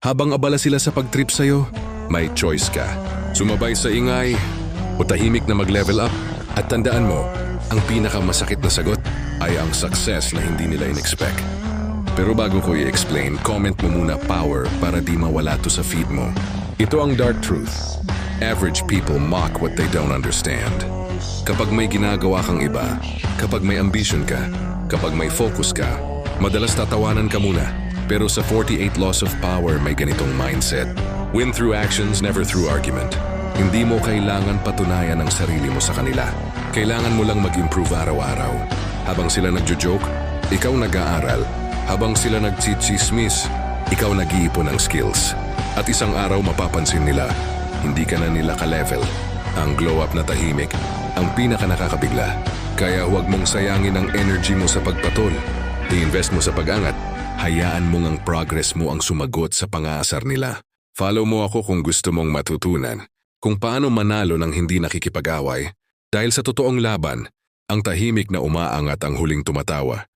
Habang abala sila sa pag-trip sa'yo, may choice ka. Sumabay sa ingay o tahimik na mag-level up. At tandaan mo, ang pinakamasakit na sagot ay ang success na hindi nila in-expect. Pero bago ko i-explain, comment mo muna power para di mawala to sa feed mo. Ito ang dark truth. Average people mock what they don't understand. Kapag may ginagawa kang iba, kapag may ambition ka, kapag may focus ka, madalas tatawanan ka muna. Pero sa 48 Laws of Power may ganitong mindset. Win through actions, never through argument. Hindi mo kailangan patunayan ang sarili mo sa kanila. Kailangan mo lang mag-improve araw-araw. Habang sila nagjo-joke, ikaw nag-aaral. Habang sila nagchichismis, ikaw nag-iipon ng skills. At isang araw mapapansin nila, hindi ka na nila ka-level. Ang glow-up na tahimik, ang pinaka-nakakabigla. Kaya huwag mong sayangin ang energy mo sa pagpatol. I-invest mo sa pag-angat. Hayaan mong ang progress mo ang sumagot sa pang-aasar nila. Follow mo ako kung gusto mong matutunan kung paano manalo ng hindi nakikipag-away. Dahil sa totoong laban, ang tahimik na umaangat ang huling tumatawa.